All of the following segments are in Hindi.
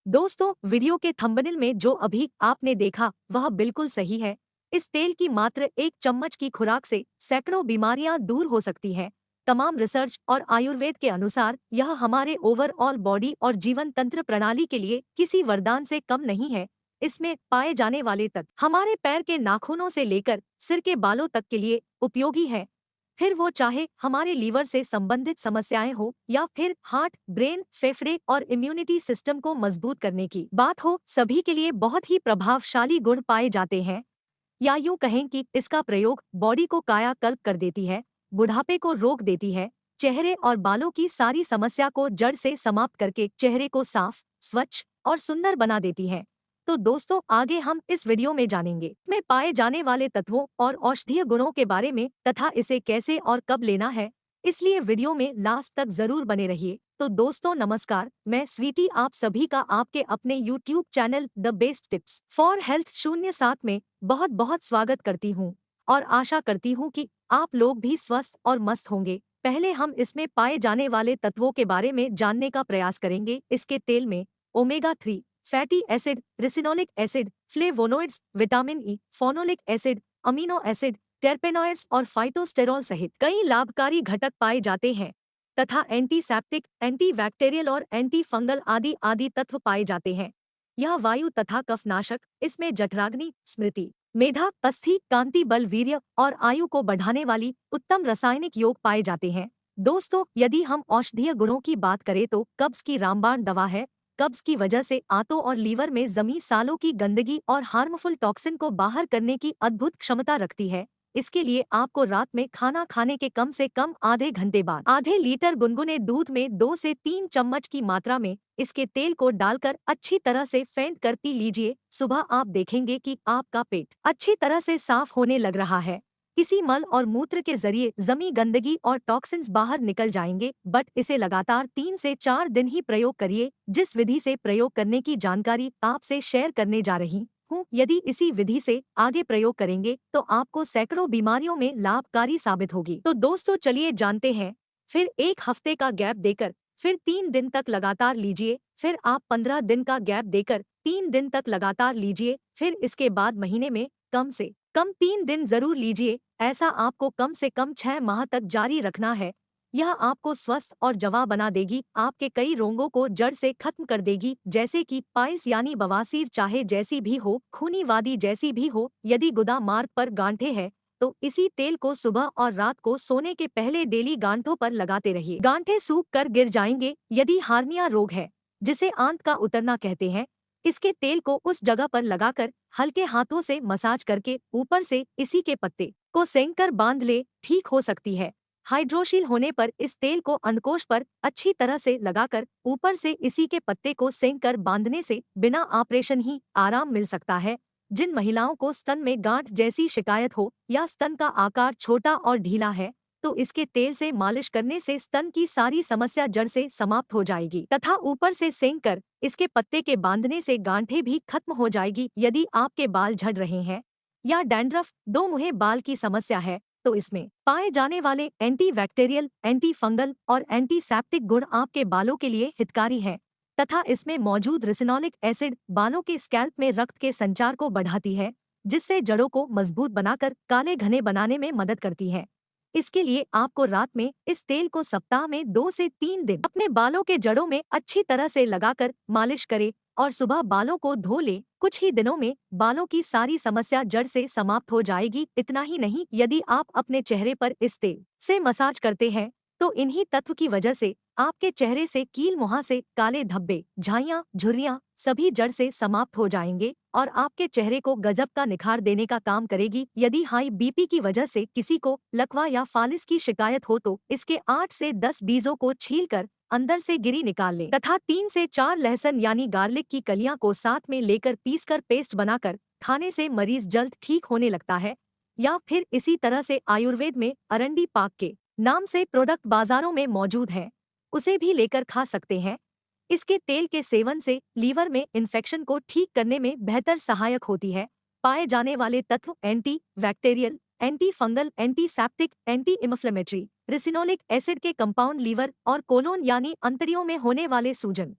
दोस्तों, वीडियो के थंबनेल में जो अभी आपने देखा वह बिल्कुल सही है। इस तेल की मात्र 1 चम्मच की खुराक से सैकड़ों बीमारियां दूर हो सकती हैं। तमाम रिसर्च और आयुर्वेद के अनुसार यह हमारे ओवरऑल बॉडी और जीवन तंत्र प्रणाली के लिए किसी वरदान से कम नहीं है। इसमें पाए जाने वाले तत्व हमारे पैर के नाखूनों से लेकर सिर के बालों तक के लिए उपयोगी है। फिर वो चाहे हमारे लीवर से संबंधित समस्याएं हो या फिर हार्ट, ब्रेन, फेफड़े और इम्यूनिटी सिस्टम को मजबूत करने की बात हो, सभी के लिए बहुत ही प्रभावशाली गुण पाए जाते हैं। या यूं कहें कि इसका प्रयोग बॉडी को कायाकल्प कर देती है, बुढ़ापे को रोक देती है, चेहरे और बालों की सारी समस्या को जड़ से समाप्त करके चेहरे को साफ, स्वच्छ और सुंदर बना देती है। तो दोस्तों, आगे हम इस वीडियो में जानेंगे में पाए जाने वाले तत्वों और औषधीय गुणों के बारे में तथा इसे कैसे और कब लेना है। इसलिए वीडियो में लास्ट तक जरूर बने रहिए। तो दोस्तों नमस्कार, मैं स्वीटी आप सभी का आपके अपने YouTube channel the best tips for health 07 में बहुत बहुत स्वागत करती हूँ और आशा करती हूँ कि आप लोग भी स्वस्थ और मस्त होंगे। पहले हम इसमें पाए जाने वाले तत्वों के बारे में जानने का प्रयास करेंगे। इसके तेल में omega 3 fatty acid, ricinoleic acid, flavonoids, vitamin E, phenolic acid, amino acid, terpenoids और फाइटोस्टेरॉल सहित कई लाभकारी घटक पाए जाते हैं तथा एंटीसेप्टिक, एंटीबैक्टीरियल और एंटी फंगल आदि आदि तत्व पाए जाते हैं। यह वायु तथा कफनाशक, इसमें जठराग्नि, स्मृति, मेधा, अस्थि, कांति बल, वीर्य और आयु को बढ़ाने वाली उत्तम रासायनिक योग पाए जाते हैं। दोस्तों, यदि हम औषधीय गुणों की बात करें तो कब्ज की रामबाण दवा है। कब्ज की वजह से आंतों और लीवर में जमी सालों की गंदगी और हार्मफुल टॉक्सिन को बाहर करने की अद्भुत क्षमता रखती है। इसके लिए आपको रात में खाना खाने के कम से कम आधे घंटे बाद आधे लीटर गुनगुने दूध में 2 से 3 चम्मच की मात्रा में इसके तेल को डालकर अच्छी तरह से फेंट कर पी लीजिए। सुबह आप देखेंगे कि आपका पेट अच्छी तरह से साफ होने लग रहा है। किसी मल और मूत्र के जरिए जमी गंदगी और टॉक्सिन्स बाहर निकल जाएंगे। बट इसे लगातार 3 से 4 दिन ही प्रयोग करिए। जिस विधि से प्रयोग करने की जानकारी आपसे शेयर करने जा रही हूँ, यदि इसी विधि से आगे प्रयोग करेंगे तो आपको सैकड़ों बीमारियों में लाभकारी साबित होगी। तो दोस्तों चलिए जानते हैं। फिर 1 हफ्ते का गैप देकर फिर 3 दिन तक लगातार लीजिए। फिर आप 15 दिन का गैप देकर 3 दिन तक लगातार लीजिए। फिर इसके बाद महीने में कम से कम 3 दिन जरूर लीजिए। ऐसा आपको कम से कम 6 माह तक जारी रखना है। यह आपको स्वस्थ और जवां बना देगी, आपके कई रोगों को जड़ से खत्म कर देगी, जैसे कि पाइल्स यानी बवासीर, चाहे जैसी भी हो, खूनी वादी जैसी भी हो। यदि गुदा मार्ग पर गांठें हैं तो इसी तेल को सुबह और रात को सोने के पहले डेली गांठों पर लगाते रहिए। गांठें सूख कर गिर जाएंगे। यदि हार्निया रोग है, जिसे आंत का उतरना कहते हैं, इसके तेल को उस जगह पर लगाकर हल्के हाथों से मसाज करके ऊपर से इसी के पत्ते को सेंक कर बांध ले, ठीक हो सकती है। हाइड्रोशील होने पर इस तेल को अंडकोश पर अच्छी तरह से लगाकर ऊपर से इसी के पत्ते को सेंक कर बांधने से बिना ऑपरेशन ही आराम मिल सकता है। जिन महिलाओं को स्तन में गांठ जैसी शिकायत हो या स्तन का आकार छोटा और ढीला है, तो इसके तेल से मालिश करने से स्तन की सारी समस्या जड़ से समाप्त हो जाएगी तथा ऊपर से सेंक कर इसके पत्ते के बांधने से गांठें भी खत्म हो जाएगी। यदि आपके बाल झड़ रहे हैं या डैंड्रफ, दो मुहे बाल की समस्या है, तो इसमें पाए जाने वाले एंटीबैक्टीरियल, एंटी फंगल और एंटीसेप्टिक गुण आपके बालों के लिए हितकारी हैं तथा इसमें मौजूद रिसिनोलिक एसिड बालों के स्कैल्प में रक्त के संचार को बढ़ाती है, जिससे जड़ों को मजबूत बनाकर काले घने बनाने में मदद करती है। इसके लिए आपको रात में इस तेल को सप्ताह में 2 से 3 दिन अपने बालों के जड़ों में अच्छी तरह से लगाकर मालिश करें और सुबह बालों को धो लें। कुछ ही दिनों में बालों की सारी समस्या जड़ से समाप्त हो जाएगी। इतना ही नहीं, यदि आप अपने चेहरे पर इस तेल से मसाज करते हैं तो इन्हीं तत्व की वजह से आपके चेहरे से कील मुहासे, काले धब्बे, झाइयां, झुर्रियां सभी जड़ से समाप्त हो जाएंगे और आपके चेहरे को गजब का निखार देने का काम करेगी। यदि हाई बीपी की वजह से किसी को लकवा या फालिस की शिकायत हो तो इसके 8 से 10 बीजों को छीलकर अंदर से गिरी निकाल लें तथा 3 से 4 लहसुन यानी गार्लिक की कलियां को साथ में लेकर पीसकर पेस्ट बनाकर खाने से मरीज जल्द ठीक होने लगता है। या फिर इसी तरह से आयुर्वेद में अरंडी पाक के नाम से प्रोडक्ट बाजारों में मौजूद है, उसे भी लेकर खा सकते हैं। इसके तेल के सेवन से लीवर में इन्फेक्शन को ठीक करने में बेहतर सहायक होती है। पाए जाने वाले तत्व anti bacterial, anti fungal, antiseptic, anti inflammatory, ricinoleic acid के कंपाउंड लीवर और कोलोन यानी अंतड़ियों में होने वाले सूजन,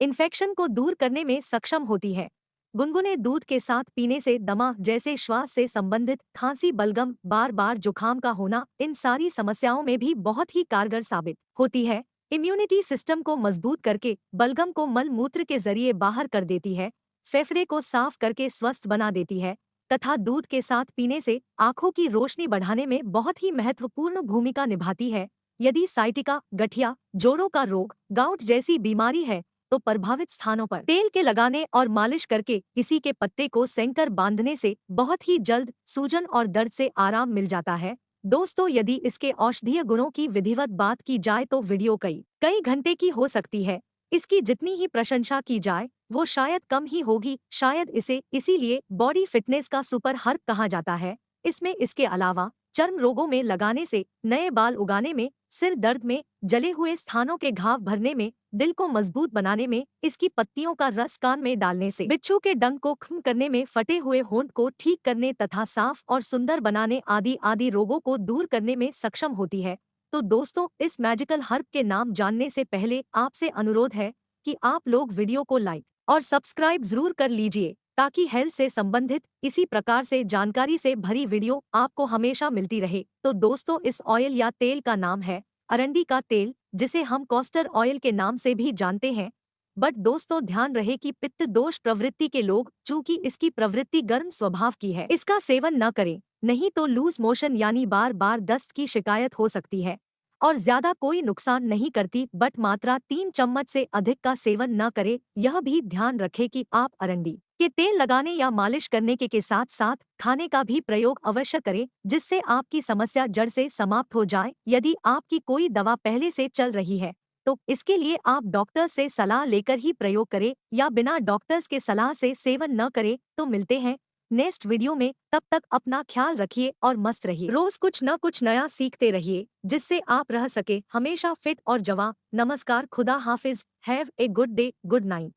इन्फेक्शन को दूर करने में सक्षम होती है। गुनगुने दूध के साथ पीने से दमा जैसे श्वास से संबंधित खांसी, बलगम, बार बार जुकाम का होना, इन सारी समस्याओं में भी बहुत ही कारगर साबित होती है। इम्यूनिटी सिस्टम को मजबूत करके बलगम को मल मूत्र के जरिए बाहर कर देती है, फेफड़े को साफ करके स्वस्थ बना देती है तथा दूध के साथ पीने से आंखों की रोशनी बढ़ाने में बहुत ही महत्वपूर्ण भूमिका निभाती है। यदि साइटिका, गठिया, जोड़ों का रोग, गाउट जैसी बीमारी है तो प्रभावित स्थानों पर तेल के लगाने और मालिश करके इसी के पत्ते को सेंकर बांधने से बहुत ही जल्द सूजन और दर्द से आराम मिल जाता है। दोस्तों, यदि इसके औषधीय गुणों की विधिवत बात की जाए तो वीडियो कई कई घंटे की हो सकती है। इसकी जितनी ही प्रशंसा की जाए वो शायद कम ही होगी। शायद इसे इसीलिए बॉडी फिटनेस का सुपर हर्ब कहा जाता है। इसमें इसके अलावा चर्म रोगों में लगाने से, नए बाल उगाने में, सिर दर्द में, जले हुए स्थानों के घाव भरने में, दिल को मजबूत बनाने में, इसकी पत्तियों का रस कान में डालने से बिच्छू के डंक को खत्म करने में, फटे हुए होंठ को ठीक करने तथा साफ और सुंदर बनाने आदि आदि रोगों को दूर करने में सक्षम होती है। तो दोस्तों, इस मैजिकल हर्ब के नाम जानने से पहले आपसे अनुरोध है कि आप लोग वीडियो को लाइक और सब्सक्राइब जरूर कर लीजिए ताकि हेल्थ से संबंधित इसी प्रकार से जानकारी से भरी वीडियो आपको हमेशा मिलती रहे। तो दोस्तों, इस ऑयल या तेल का नाम है अरंडी का तेल, जिसे हम कॉस्टर ऑयल के नाम से भी जानते हैं। बट दोस्तों, ध्यान रहे कि पित्त दोष प्रवृत्ति के लोग, चूंकि इसकी प्रवृत्ति गर्म स्वभाव की है, इसका सेवन न करें, नहीं तो लूज मोशन यानी बार बार दस्त की शिकायत हो सकती है। और ज्यादा कोई नुकसान नहीं करती, बट मात्रा 3 चम्मच से अधिक का सेवन न करें। यह भी ध्यान रखें कि आप अरंडी के तेल लगाने या मालिश करने के साथ साथ खाने का भी प्रयोग अवश्य करें, जिससे आपकी समस्या जड़ से समाप्त हो जाए। यदि आपकी कोई दवा पहले से चल रही है तो इसके लिए आप डॉक्टर से सलाह लेकर ही प्रयोग करें या बिना डॉक्टर्स के सलाह से सेवन न करें। तो मिलते हैं नेक्स्ट वीडियो में, तब तक अपना ख्याल रखिए और मस्त रहिए। रोज कुछ न कुछ नया सीखते रहिए जिससे आप रह सके हमेशा फिट और जवां। नमस्कार, खुदा हाफिज, have a good day, good night.